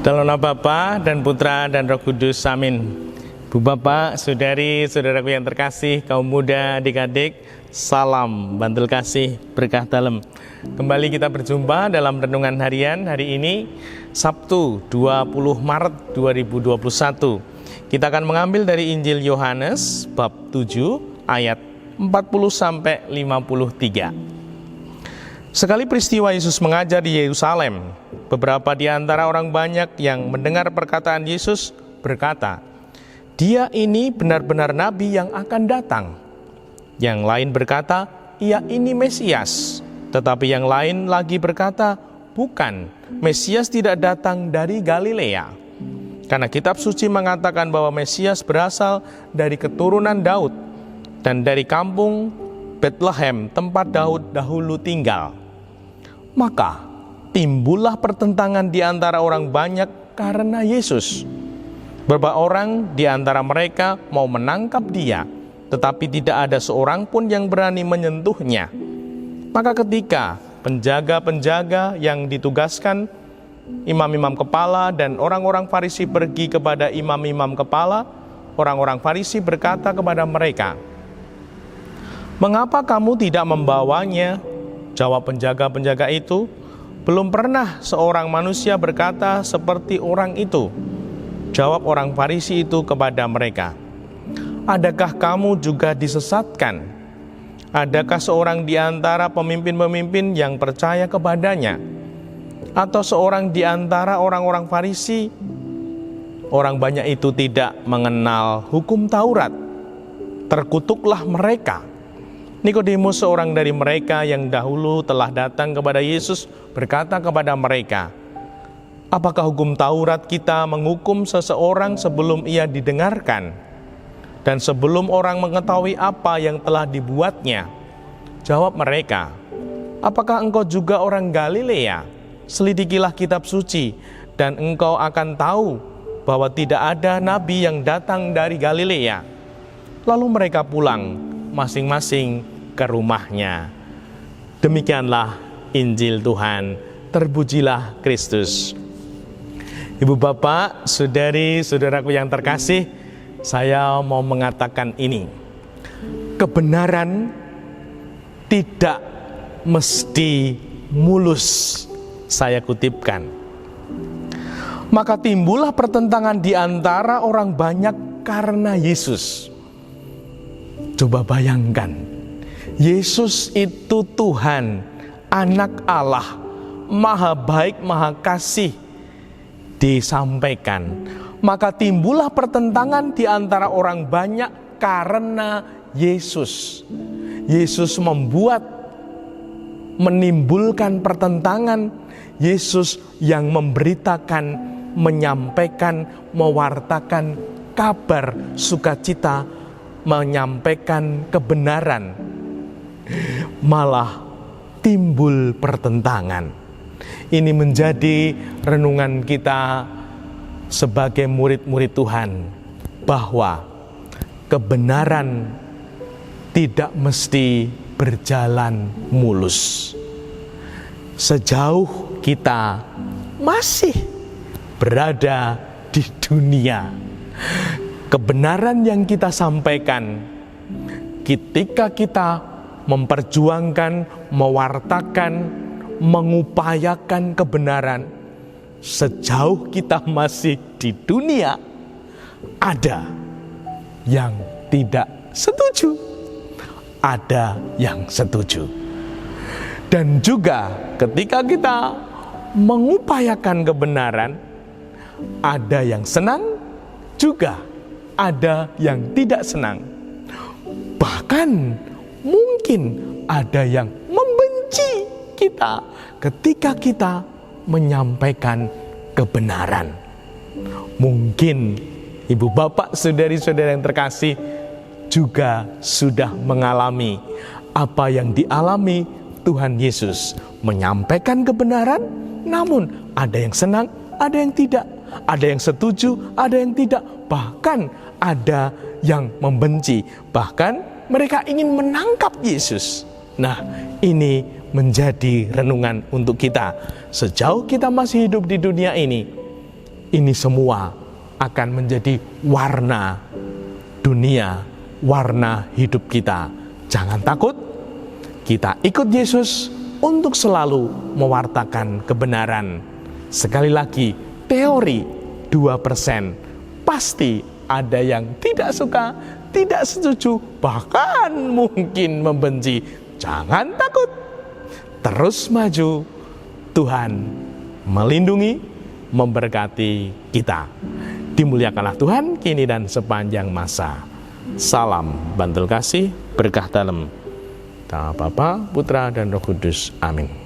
Dalam nama Bapa dan Putra dan Roh Kudus, amin. Bu Bapak, saudari, saudaraku yang terkasih, kaum muda, adik-adik, salam bantul kasih berkah dalam. Kembali kita berjumpa dalam renungan harian hari ini, Sabtu 20 Maret 2021. Kita akan mengambil dari Injil Yohanes bab 7 ayat 40-53. Sekali peristiwa Yesus mengajar di Yerusalem, beberapa di antara orang banyak yang mendengar perkataan Yesus berkata, "Dia ini benar-benar nabi yang akan datang." Yang lain berkata, "Ia ini Mesias." Tetapi yang lain lagi berkata, "Bukan, Mesias tidak datang dari Galilea." Karena kitab suci mengatakan bahwa Mesias berasal dari keturunan Daud dan dari kampung Bethlehem, tempat Daud dahulu tinggal. Maka timbullah pertentangan di antara orang banyak karena Yesus. Beberapa orang di antara mereka mau menangkap dia, tetapi tidak ada seorang pun yang berani menyentuhnya. Maka ketika penjaga-penjaga yang ditugaskan, imam-imam kepala dan orang-orang Farisi pergi kepada imam-imam kepala, orang-orang Farisi berkata kepada mereka, "Mengapa kamu tidak membawanya?" Jawab penjaga-penjaga itu, "Belum pernah seorang manusia berkata seperti orang itu." Jawab orang Farisi itu kepada mereka, "Adakah kamu juga disesatkan? Adakah seorang di antara pemimpin-pemimpin yang percaya kepadanya? Atau seorang di antara orang-orang Farisi? Orang banyak itu tidak mengenal hukum Taurat. Terkutuklah mereka." Nikodemus, seorang dari mereka yang dahulu telah datang kepada Yesus, berkata kepada mereka, "Apakah hukum Taurat kita menghukum seseorang sebelum ia didengarkan, dan sebelum orang mengetahui apa yang telah dibuatnya?" Jawab mereka, "Apakah engkau juga orang Galilea? Selidikilah kitab suci, dan engkau akan tahu bahwa tidak ada nabi yang datang dari Galilea." Lalu mereka pulang masing-masing ke rumahnya. Demikianlah Injil Tuhan. Terpujilah Kristus. Ibu bapak, saudari, saudaraku yang terkasih, saya mau mengatakan ini. Kebenaran tidak mesti mulus. Saya kutipkan. Maka timbullah pertentangan di antara orang banyak karena Yesus. Coba bayangkan, Yesus itu Tuhan, Anak Allah, Maha Baik, Maha Kasih, disampaikan. Maka timbullah pertentangan di antara orang banyak karena Yesus. Yesus menimbulkan pertentangan. Yesus yang memberitakan, menyampaikan, mewartakan kabar sukacita, menyampaikan kebenaran, malah timbul pertentangan. Ini menjadi renungan kita sebagai murid-murid Tuhan, bahwa kebenaran tidak mesti berjalan mulus. Sejauh kita masih berada di dunia, kebenaran yang kita sampaikan, ketika kita memperjuangkan, mewartakan, mengupayakan kebenaran, sejauh kita masih di dunia, ada yang tidak setuju, ada yang setuju. Dan juga ketika kita mengupayakan kebenaran, ada yang senang, juga ada yang tidak senang. Bahkan mungkin ada yang membenci kita ketika kita menyampaikan kebenaran. Mungkin ibu bapak, saudari-saudari yang terkasih juga sudah mengalami apa yang dialami Tuhan Yesus, menyampaikan kebenaran, namun ada yang senang, ada yang tidak, ada yang setuju, ada yang tidak, bahkan ada yang membenci, bahkan mereka ingin menangkap Yesus. Nah, ini menjadi renungan untuk kita. Sejauh kita masih hidup di dunia ini, ini semua akan menjadi warna dunia, warna hidup kita. Jangan takut, kita ikut Yesus untuk selalu mewartakan kebenaran. Sekali lagi, teori 2%, pasti ada yang tidak suka, tidak setuju, bahkan mungkin membenci. Jangan takut, terus maju. Tuhan melindungi, memberkati kita. Dimuliakanlah Tuhan kini dan sepanjang masa. Salam Bantul Kasih, berkah dalam. Nama Bapa, Putra, dan Roh Kudus. Amin.